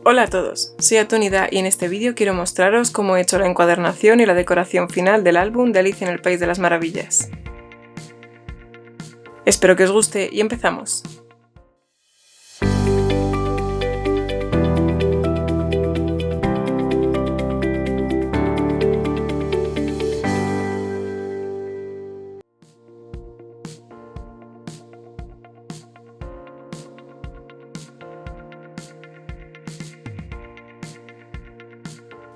Hola a todos, soy Atunida y en este vídeo quiero mostraros cómo he hecho la encuadernación y la decoración final del álbum de Alicia en el País de las Maravillas. Espero que os guste y empezamos.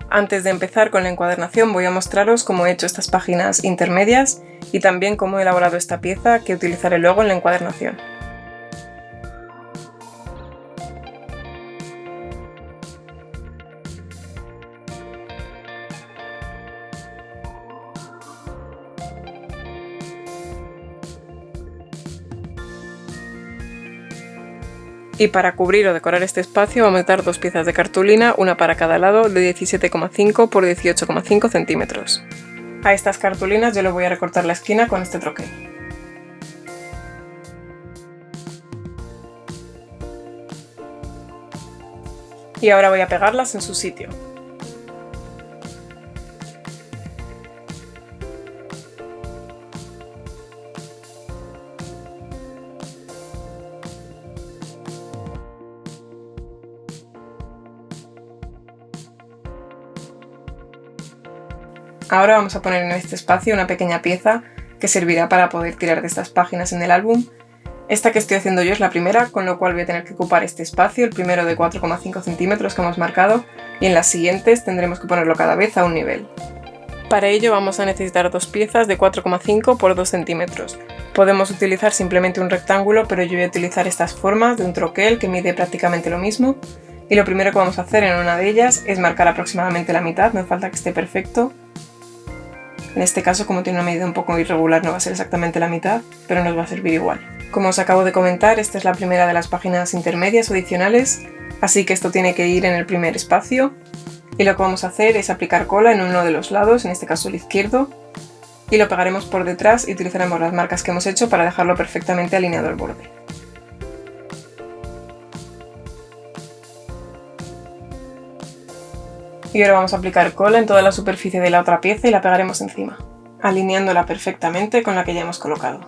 Antes de empezar con la encuadernación voy a mostraros cómo he hecho estas páginas intermedias y también cómo he elaborado esta pieza que utilizaré luego en la encuadernación. Y para cubrir o decorar este espacio vamos a dar dos piezas de cartulina, una para cada lado, de 17,5 por 18,5 centímetros. A estas cartulinas yo le voy a recortar la esquina con este troquel. Y ahora voy a pegarlas en su sitio. Ahora vamos a poner en este espacio una pequeña pieza que servirá para poder tirar de estas páginas en el álbum. Esta que estoy haciendo yo es la primera, con lo cual voy a tener que ocupar este espacio, el primero de 4,5 centímetros que hemos marcado, y en las siguientes tendremos que ponerlo cada vez a un nivel. Para ello vamos a necesitar dos piezas de 4,5 por 2 centímetros. Podemos utilizar simplemente un rectángulo, pero yo voy a utilizar estas formas de un troquel que mide prácticamente lo mismo. Y lo primero que vamos a hacer en una de ellas es marcar aproximadamente la mitad, no hace falta que esté perfecto. En este caso, como tiene una medida un poco irregular, no va a ser exactamente la mitad, pero nos va a servir igual. Como os acabo de comentar, esta es la primera de las páginas intermedias o adicionales, así que esto tiene que ir en el primer espacio. Y lo que vamos a hacer es aplicar cola en uno de los lados, en este caso el izquierdo, y lo pegaremos por detrás y utilizaremos las marcas que hemos hecho para dejarlo perfectamente alineado al borde. Y ahora vamos a aplicar cola en toda la superficie de la otra pieza y la pegaremos encima, alineándola perfectamente con la que ya hemos colocado.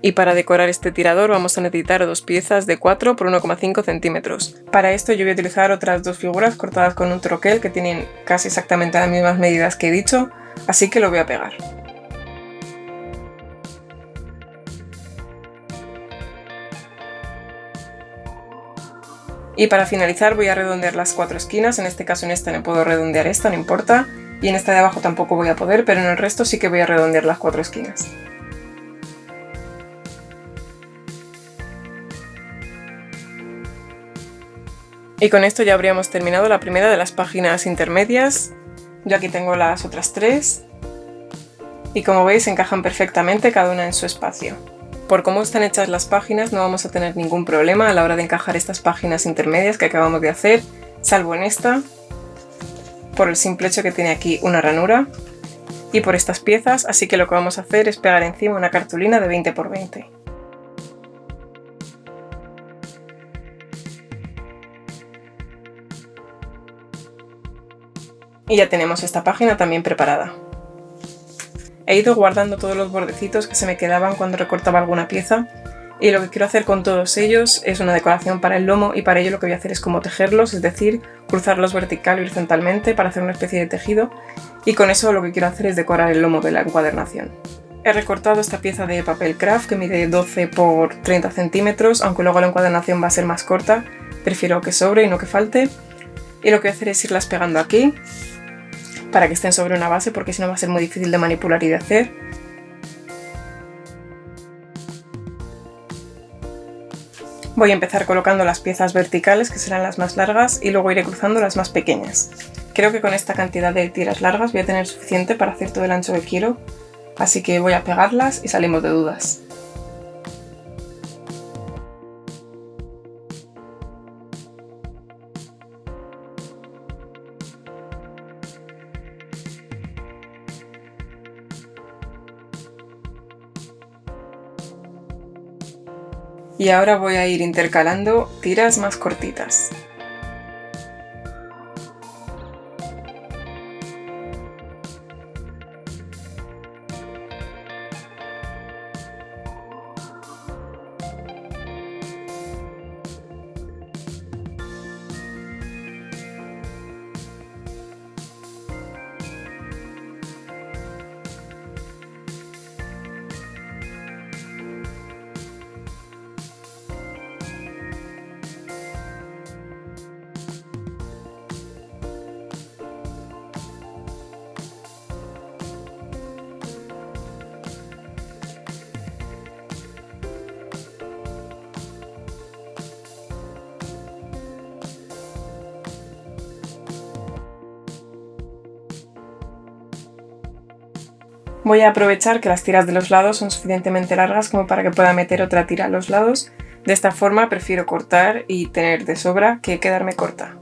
Y para decorar este tirador vamos a necesitar dos piezas de 4 por 1,5 centímetros. Para esto yo voy a utilizar otras dos figuras cortadas con un troquel que tienen casi exactamente las mismas medidas que he dicho, así que lo voy a pegar. Y para finalizar voy a redondear las cuatro esquinas, en este caso en esta no puedo redondear esta, no importa, y en esta de abajo tampoco voy a poder, pero en el resto sí que voy a redondear las cuatro esquinas. Y con esto ya habríamos terminado la primera de las páginas intermedias. Yo aquí tengo las otras tres, y como veis encajan perfectamente cada una en su espacio. Por cómo están hechas las páginas no vamos a tener ningún problema a la hora de encajar estas páginas intermedias que acabamos de hacer, salvo en esta, por el simple hecho que tiene aquí una ranura, y por estas piezas, así que lo que vamos a hacer es pegar encima una cartulina de 20 por 20. Y ya tenemos esta página también preparada. He ido guardando todos los bordecitos que se me quedaban cuando recortaba alguna pieza, y lo que quiero hacer con todos ellos es una decoración para el lomo, y para ello lo que voy a hacer es como tejerlos, es decir, cruzarlos vertical y horizontalmente para hacer una especie de tejido, y con eso lo que quiero hacer es decorar el lomo de la encuadernación. He recortado esta pieza de papel craft que mide 12 por 30 centímetros, aunque luego la encuadernación va a ser más corta, prefiero que sobre y no que falte, y lo que voy a hacer es irlas pegando aquí, para que estén sobre una base, porque si no va a ser muy difícil de manipular y de hacer. Voy a empezar colocando las piezas verticales, que serán las más largas, y luego iré cruzando las más pequeñas. Creo que con esta cantidad de tiras largas voy a tener suficiente para hacer todo el ancho que quiero, así que voy a pegarlas y salimos de dudas. Y ahora voy a ir intercalando tiras más cortitas. Voy a aprovechar que las tiras de los lados son suficientemente largas como para que pueda meter otra tira a los lados. De esta forma prefiero cortar y tener de sobra que quedarme corta.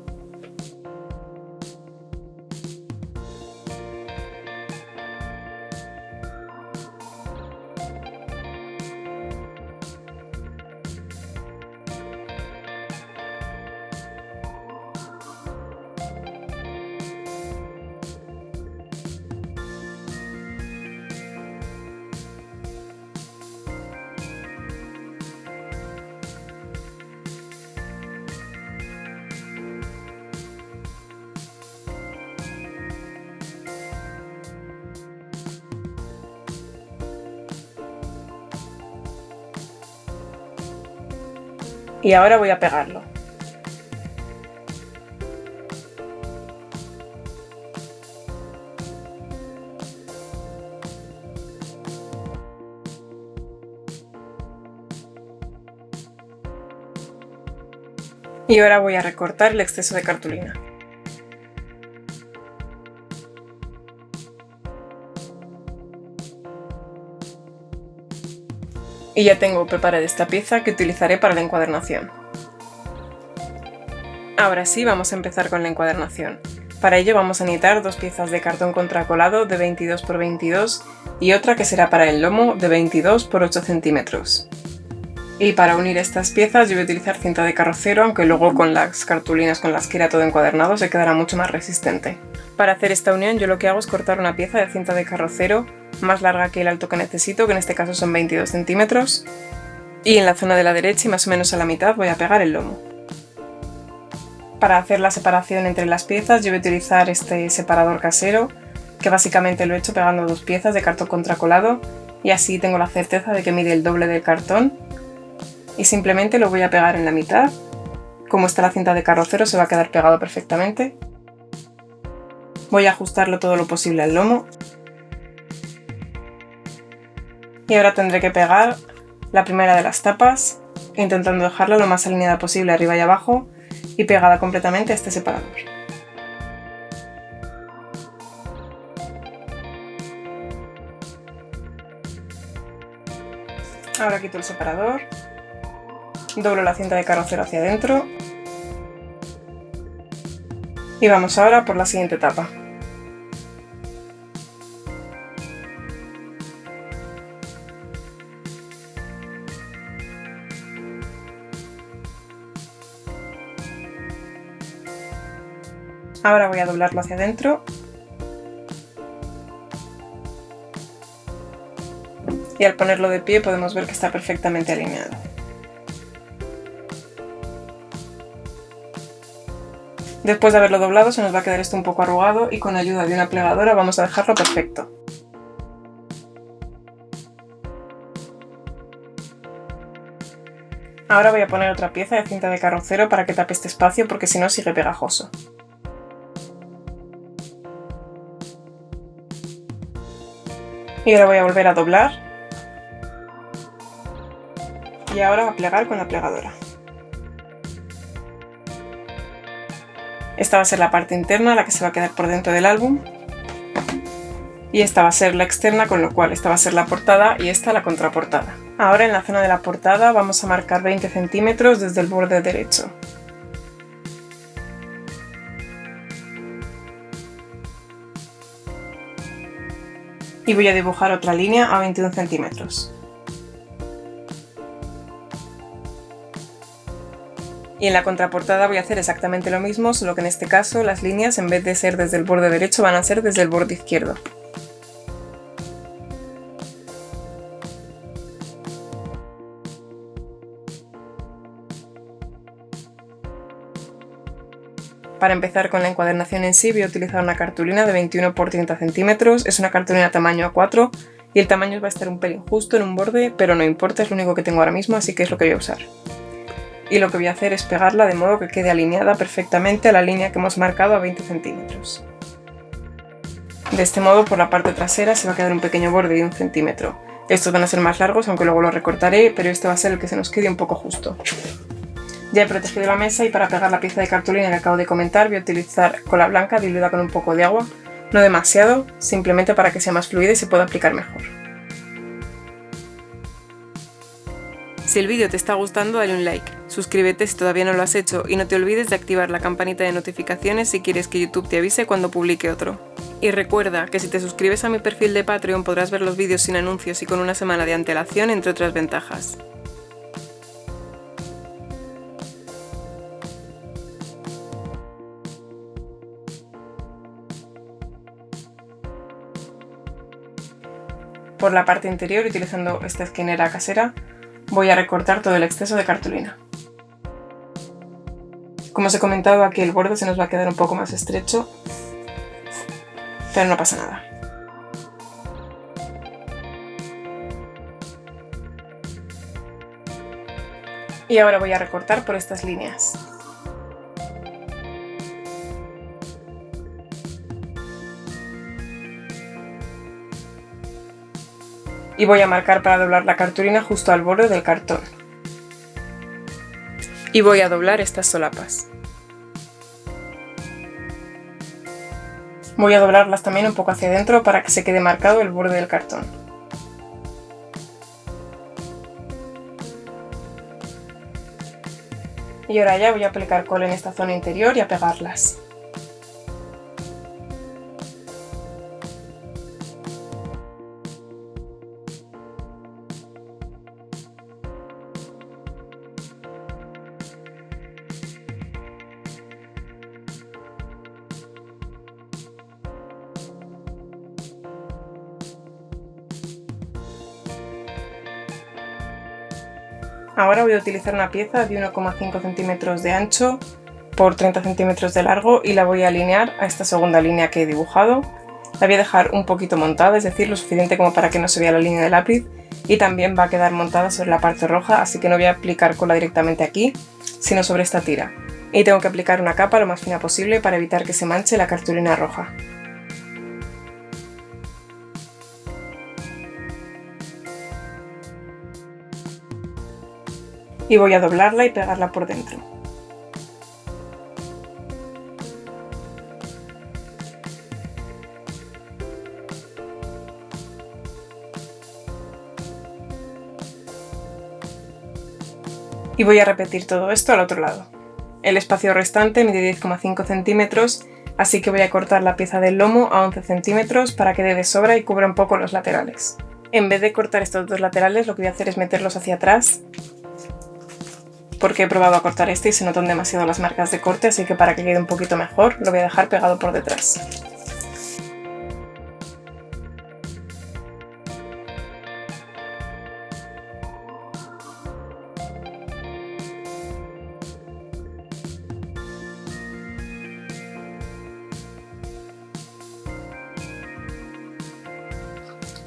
Y ahora voy a pegarlo. Y ahora voy a recortar el exceso de cartulina. Y ya tengo preparada esta pieza que utilizaré para la encuadernación. Ahora sí, vamos a empezar con la encuadernación. Para ello vamos a necesitar dos piezas de cartón contracolado de 22 x 22 y otra que será para el lomo de 22 x 8 centímetros. Y para unir estas piezas yo voy a utilizar cinta de carrocero, aunque luego con las cartulinas con las que era todo encuadernado se quedará mucho más resistente. Para hacer esta unión yo lo que hago es cortar una pieza de cinta de carrocero más larga que el alto que necesito, que en este caso son 22 centímetros, y en la zona de la derecha y más o menos a la mitad voy a pegar el lomo. Para hacer la separación entre las piezas yo voy a utilizar este separador casero, que básicamente lo he hecho pegando dos piezas de cartón contracolado y así tengo la certeza de que mide el doble del cartón, y simplemente lo voy a pegar en la mitad. Como está la cinta de carrocero se va a quedar pegado perfectamente. Voy a ajustarlo todo lo posible al lomo. Y ahora tendré que pegar la primera de las tapas, intentando dejarla lo más alineada posible arriba y abajo y pegada completamente a este separador. Ahora quito el separador, doblo la cinta de carrocero hacia adentro y vamos ahora por la siguiente tapa. Ahora voy a doblarlo hacia adentro y al ponerlo de pie podemos ver que está perfectamente alineado. Después de haberlo doblado se nos va a quedar esto un poco arrugado y con ayuda de una plegadora vamos a dejarlo perfecto. Ahora voy a poner otra pieza de cinta de carrocero para que tape este espacio porque si no sigue pegajoso. Y ahora voy a volver a doblar y ahora a plegar con la plegadora. Esta va a ser la parte interna, la que se va a quedar por dentro del álbum, y esta va a ser la externa, con lo cual esta va a ser la portada y esta la contraportada. Ahora en la zona de la portada vamos a marcar 20 centímetros desde el borde derecho. Y voy a dibujar otra línea a 21 centímetros. Y en la contraportada voy a hacer exactamente lo mismo, solo que en este caso las líneas, en vez de ser desde el borde derecho, van a ser desde el borde izquierdo. Para empezar con la encuadernación en sí voy a utilizar una cartulina de 21 x 30 centímetros, es una cartulina tamaño A4 y el tamaño va a estar un pelín justo en un borde, pero no importa, es lo único que tengo ahora mismo, así que es lo que voy a usar. Y lo que voy a hacer es pegarla de modo que quede alineada perfectamente a la línea que hemos marcado a 20 centímetros. De este modo por la parte trasera se va a quedar un pequeño borde de 1 centímetro. Estos van a ser más largos, aunque luego los recortaré, pero este va a ser el que se nos quede un poco justo. Ya he protegido la mesa y para pegar la pieza de cartulina que acabo de comentar voy a utilizar cola blanca diluida con un poco de agua, no demasiado, simplemente para que sea más fluida y se pueda aplicar mejor. Si el vídeo te está gustando, dale un like, suscríbete si todavía no lo has hecho y no te olvides de activar la campanita de notificaciones si quieres que YouTube te avise cuando publique otro. Y recuerda que si te suscribes a mi perfil de Patreon podrás ver los vídeos sin anuncios y con una semana de antelación, entre otras ventajas. Por la parte interior, utilizando esta esquinera casera, voy a recortar todo el exceso de cartulina. Como os he comentado, aquí el borde se nos va a quedar un poco más estrecho, pero no pasa nada. Y ahora voy a recortar por estas líneas. Y voy a marcar para doblar la cartulina justo al borde del cartón. Y voy a doblar estas solapas. Voy a doblarlas también un poco hacia adentro para que se quede marcado el borde del cartón. Y ahora ya voy a aplicar cola en esta zona interior y a pegarlas. Ahora voy a utilizar una pieza de 1,5 centímetros de ancho por 30 centímetros de largo y la voy a alinear a esta segunda línea que he dibujado. La voy a dejar un poquito montada, es decir, lo suficiente como para que no se vea la línea de lápiz, y también va a quedar montada sobre la parte roja, así que no voy a aplicar cola directamente aquí, sino sobre esta tira. Y tengo que aplicar una capa lo más fina posible para evitar que se manche la cartulina roja. Y voy a doblarla y pegarla por dentro. Y voy a repetir todo esto al otro lado. El espacio restante mide 10,5 centímetros, así que voy a cortar la pieza del lomo a 11 centímetros para que dé de sobra y cubra un poco los laterales. En vez de cortar estos dos laterales, lo que voy a hacer es meterlos hacia atrás, porque he probado a cortar este y se notan demasiado las marcas de corte, así que para que quede un poquito mejor lo voy a dejar pegado por detrás.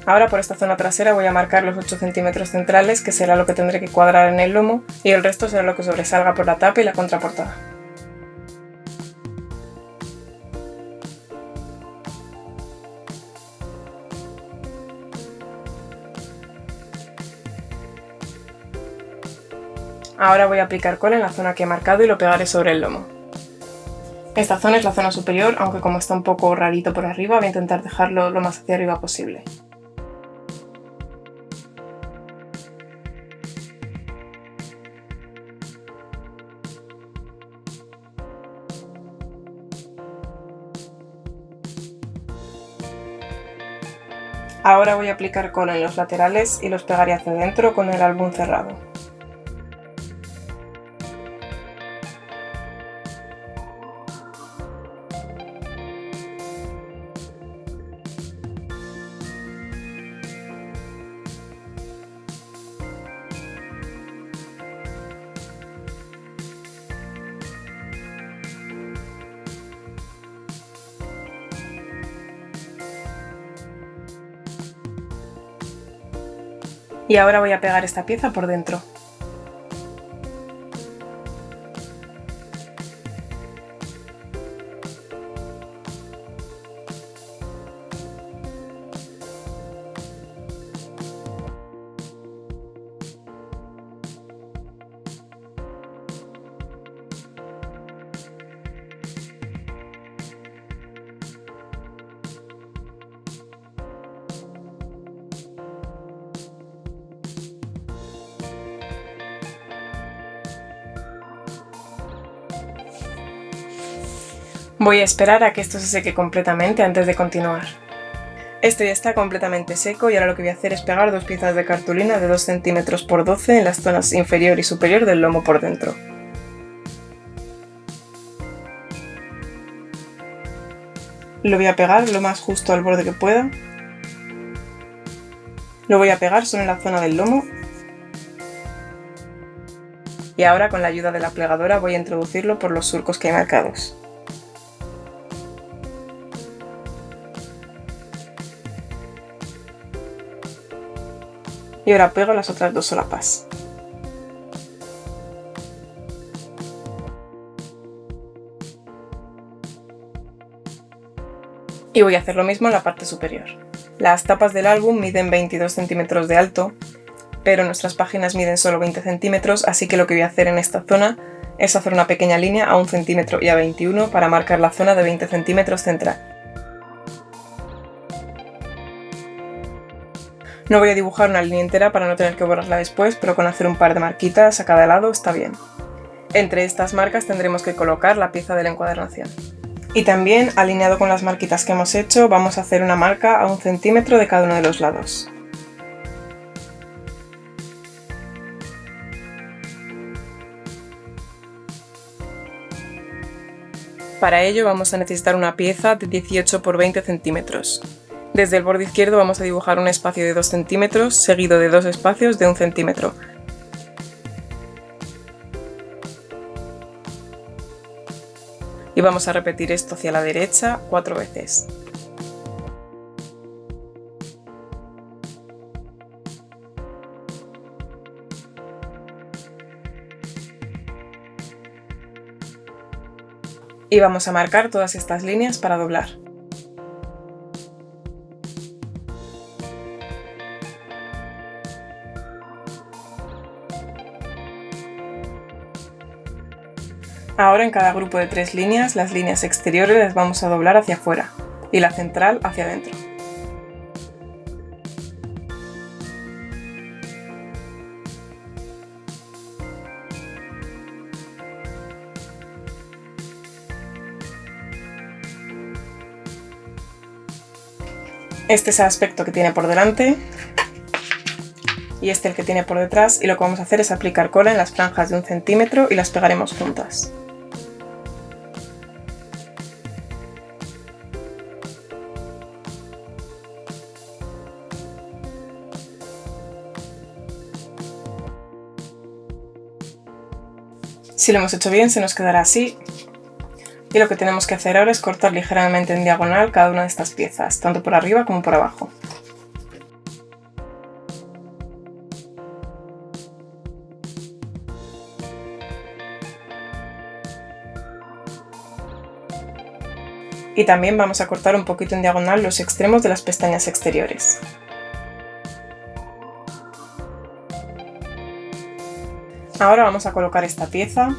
Ahora por esta zona trasera voy a marcar los 8 centímetros centrales, que será lo que tendré que cuadrar en el lomo, y el resto será lo que sobresalga por la tapa y la contraportada. Ahora voy a aplicar cola en la zona que he marcado y lo pegaré sobre el lomo. Esta zona es la zona superior, aunque como está un poco rarito por arriba, voy a intentar dejarlo lo más hacia arriba posible. Ahora voy a aplicar cola en los laterales y los pegaré hacia adentro con el álbum cerrado. Y ahora voy a pegar esta pieza por dentro. Voy a esperar a que esto se seque completamente antes de continuar. Esto ya está completamente seco y ahora lo que voy a hacer es pegar dos piezas de cartulina de 2 cm por 12 en las zonas inferior y superior del lomo por dentro. Lo voy a pegar lo más justo al borde que pueda. Lo voy a pegar solo en la zona del lomo. Y ahora con la ayuda de la plegadora voy a introducirlo por los surcos que hay marcados. Y ahora pego las otras dos solapas. Y voy a hacer lo mismo en la parte superior. Las tapas del álbum miden 22 centímetros de alto, pero nuestras páginas miden solo 20 centímetros, así que lo que voy a hacer en esta zona es hacer una pequeña línea a 1 centímetro y a 21 para marcar la zona de 20 centímetros central. No voy a dibujar una línea entera para no tener que borrarla después, pero con hacer un par de marquitas a cada lado está bien. Entre estas marcas tendremos que colocar la pieza de la encuadernación. Y también, alineado con las marquitas que hemos hecho, vamos a hacer una marca a 1 centímetro de cada uno de los lados. Para ello vamos a necesitar una pieza de 18 por 20 centímetros. Desde el borde izquierdo vamos a dibujar un espacio de 2 centímetros, seguido de dos espacios de 1 centímetro. Y vamos a repetir esto hacia la derecha 4 veces. Y vamos a marcar todas estas líneas para doblar. Ahora en cada grupo de 3 líneas, las líneas exteriores las vamos a doblar hacia afuera y la central hacia adentro. Este es el aspecto que tiene por delante y este el que tiene por detrás, y lo que vamos a hacer es aplicar cola en las franjas de 1 centímetro y las pegaremos juntas. Si lo hemos hecho bien, se nos quedará así. Y lo que tenemos que hacer ahora es cortar ligeramente en diagonal cada una de estas piezas, tanto por arriba como por abajo. Y también vamos a cortar un poquito en diagonal los extremos de las pestañas exteriores. Ahora vamos a colocar esta pieza.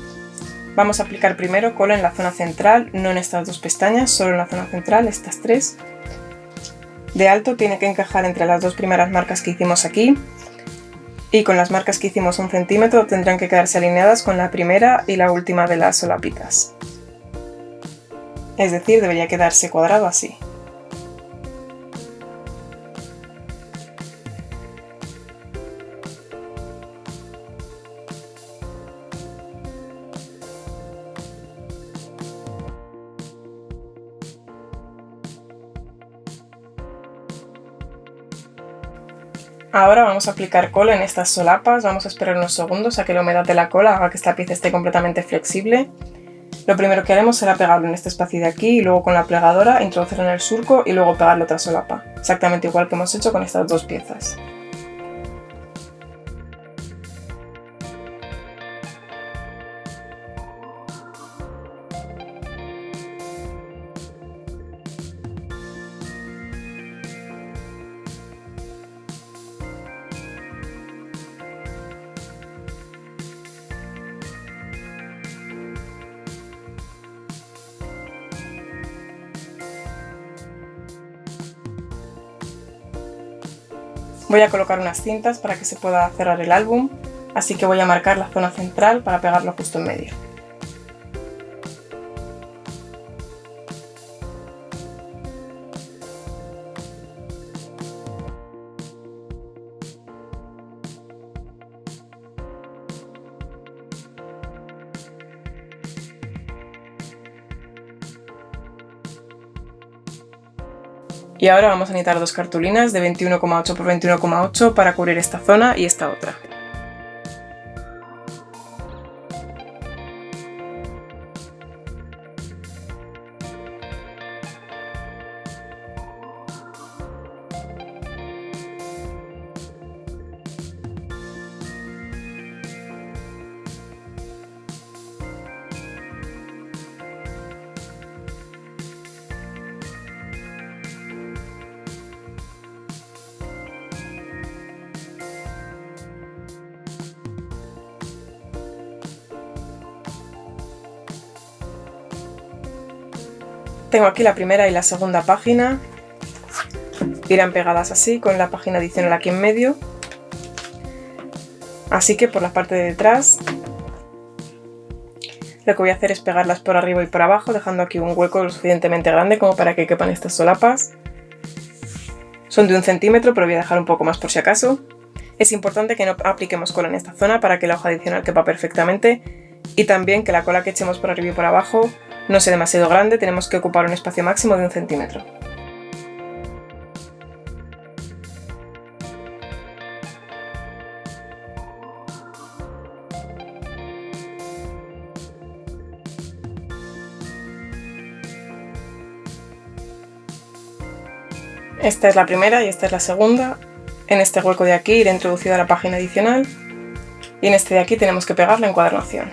Vamos a aplicar primero cola en la zona central, no en estas dos pestañas, solo en la zona central, estas tres. De alto tiene que encajar entre las dos primeras marcas que hicimos aquí, y con las marcas que hicimos 1 centímetro tendrán que quedarse alineadas con la primera y la última de las solapitas. Es decir, debería quedarse cuadrado así. Ahora vamos a aplicar cola en estas solapas, vamos a esperar unos segundos a que la humedad de la cola haga que esta pieza esté completamente flexible. Lo primero que haremos será pegarlo en este espacio de aquí y luego con la plegadora introducirlo en el surco y luego pegarle otra solapa, exactamente igual que hemos hecho con estas dos piezas. Voy a colocar unas cintas para que se pueda cerrar el álbum, así que voy a marcar la zona central para pegarlo justo en medio. Y ahora vamos a necesitar dos cartulinas de 21,8 por 21,8 para cubrir esta zona y esta otra. Tengo aquí la primera y la segunda página, irán pegadas así, con la página adicional aquí en medio. Así que por la parte de detrás lo que voy a hacer es pegarlas por arriba y por abajo, dejando aquí un hueco lo suficientemente grande como para que quepan estas solapas. Son de 1 centímetro, pero voy a dejar un poco más por si acaso. Es importante que no apliquemos cola en esta zona para que la hoja adicional quepa perfectamente, y también que la cola que echemos por arriba y por abajo no sea demasiado grande, tenemos que ocupar un espacio máximo de 1 centímetro. Esta es la primera y esta es la segunda. En este hueco de aquí iré introducida la página adicional y en este de aquí tenemos que pegar la encuadernación.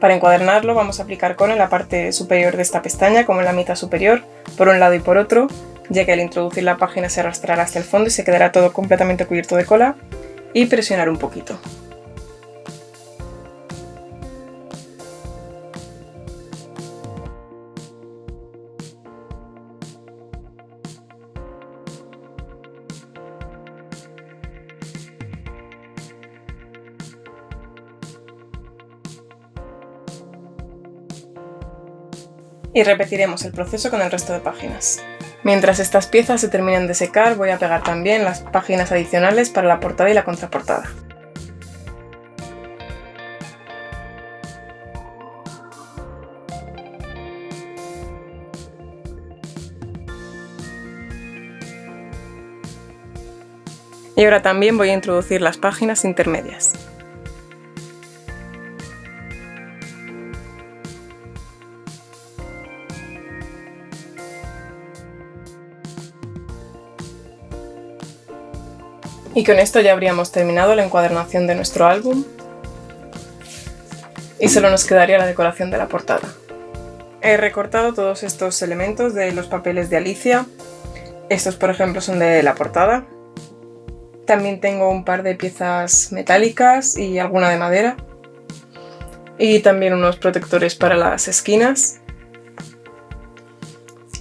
Para encuadernarlo vamos a aplicar cola en la parte superior de esta pestaña, como en la mitad superior, por un lado y por otro, ya que al introducir la página se arrastrará hasta el fondo y se quedará todo completamente cubierto de cola, y presionar un poquito. Y repetiremos el proceso con el resto de páginas. Mientras estas piezas se terminen de secar, voy a pegar también las páginas adicionales para la portada y la contraportada. Y ahora también voy a introducir las páginas intermedias. Y con esto ya habríamos terminado la encuadernación de nuestro álbum y solo nos quedaría la decoración de la portada. He recortado todos estos elementos de los papeles de Alicia. Estos, por ejemplo, son de la portada. También tengo un par de piezas metálicas y alguna de madera. Y también unos protectores para las esquinas.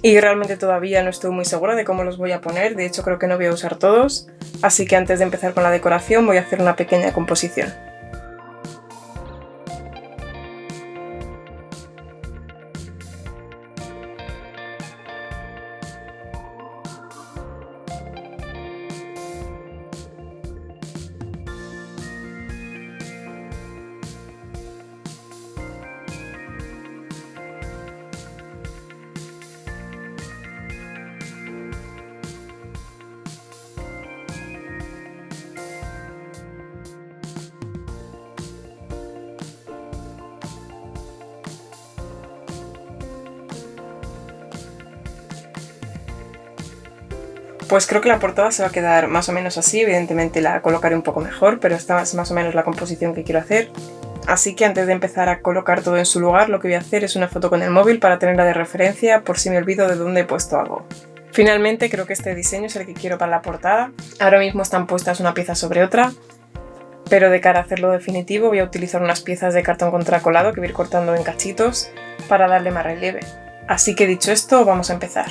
Y realmente todavía no estoy muy segura de cómo los voy a poner, de hecho creo que no voy a usar todos, así que antes de empezar con la decoración voy a hacer una pequeña composición. Pues creo que la portada se va a quedar más o menos así, evidentemente la colocaré un poco mejor, pero esta es más o menos la composición que quiero hacer. Así que antes de empezar a colocar todo en su lugar, lo que voy a hacer es una foto con el móvil para tenerla de referencia por si me olvido de dónde he puesto algo. Finalmente creo que este diseño es el que quiero para la portada. Ahora mismo están puestas una pieza sobre otra, pero de cara a hacerlo definitivo voy a utilizar unas piezas de cartón contracolado que voy a ir cortando en cachitos para darle más relieve. Así que dicho esto, vamos a empezar.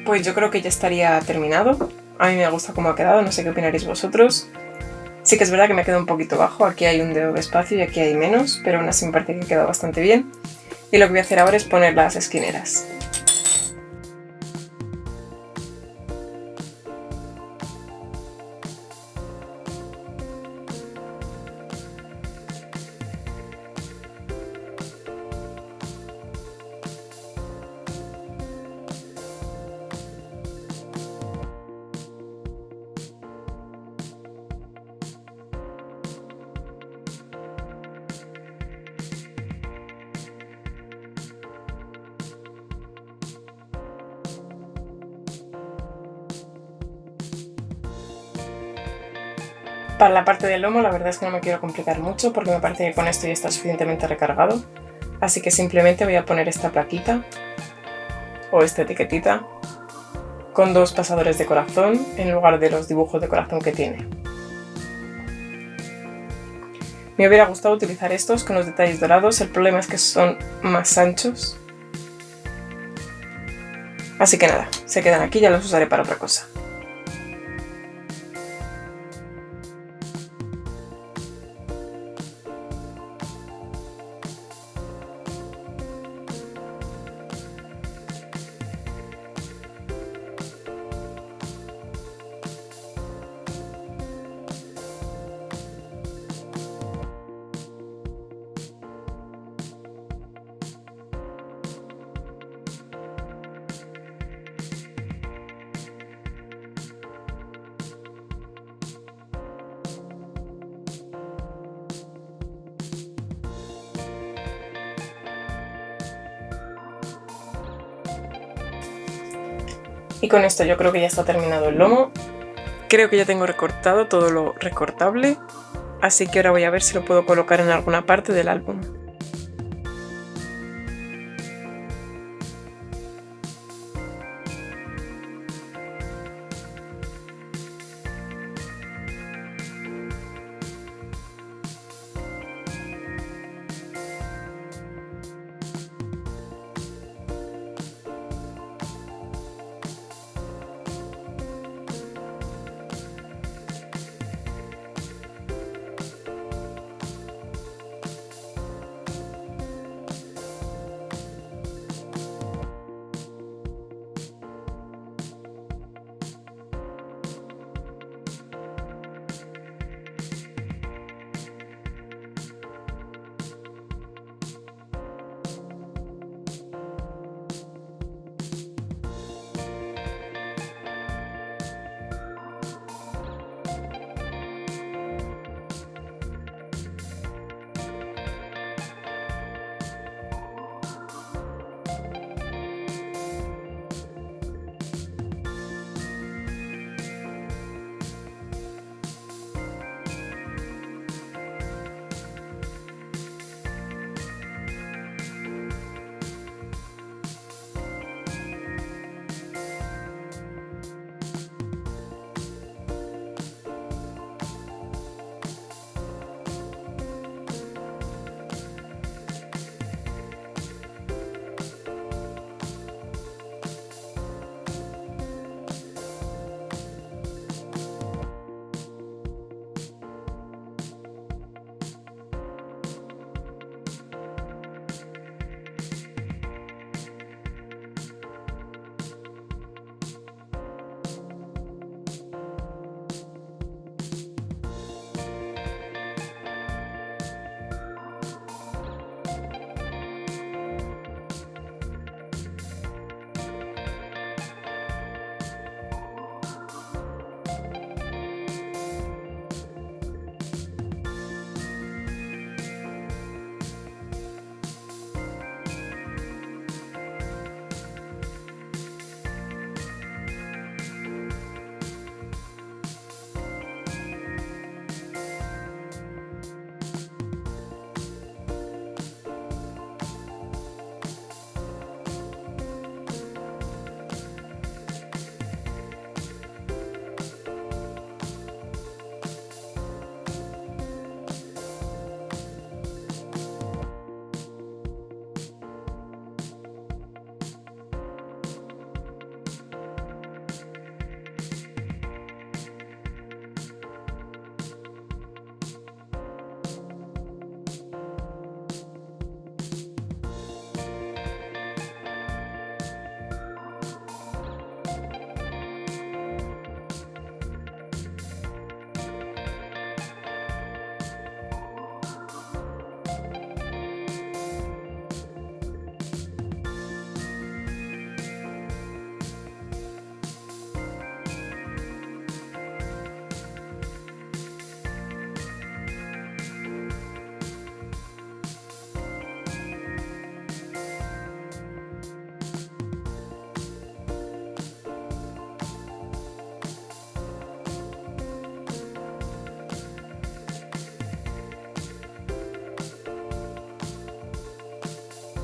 pues yo creo que ya estaría terminado. A mí me gusta cómo ha quedado, no sé qué opinaréis vosotros. Sí que es verdad que me queda un poquito bajo, aquí hay un dedo de espacio y aquí hay menos, pero aún así me parece que queda bastante bien. Y lo que voy a hacer ahora es poner las esquineras. Para la parte del lomo la verdad es que no me quiero complicar mucho porque me parece que con esto ya está suficientemente recargado. Así que simplemente voy a poner esta plaquita o esta etiquetita con 2 pasadores de corazón en lugar de los dibujos de corazón que tiene. Me hubiera gustado utilizar estos con los detalles dorados, el problema es que son más anchos. Así que nada, se quedan aquí, ya los usaré para otra cosa. Y con esto yo creo que ya está terminado el lomo. Creo que ya tengo recortado todo lo recortable, así que ahora voy a ver si lo puedo colocar en alguna parte del álbum.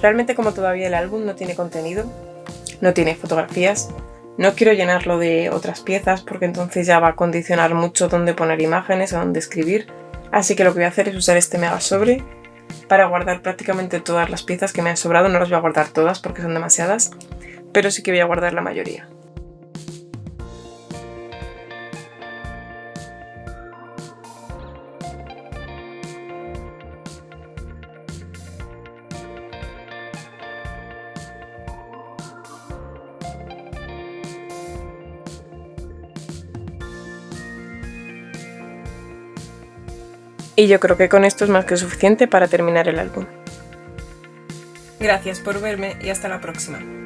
Realmente, como todavía el álbum no tiene contenido, no tiene fotografías, no quiero llenarlo de otras piezas porque entonces ya va a condicionar mucho dónde poner imágenes o dónde escribir, así que lo que voy a hacer es usar este mega sobre para guardar prácticamente todas las piezas que me han sobrado. No las voy a guardar todas porque son demasiadas, pero sí que voy a guardar la mayoría. Y yo creo que con esto es más que suficiente para terminar el álbum. Gracias por verme y hasta la próxima.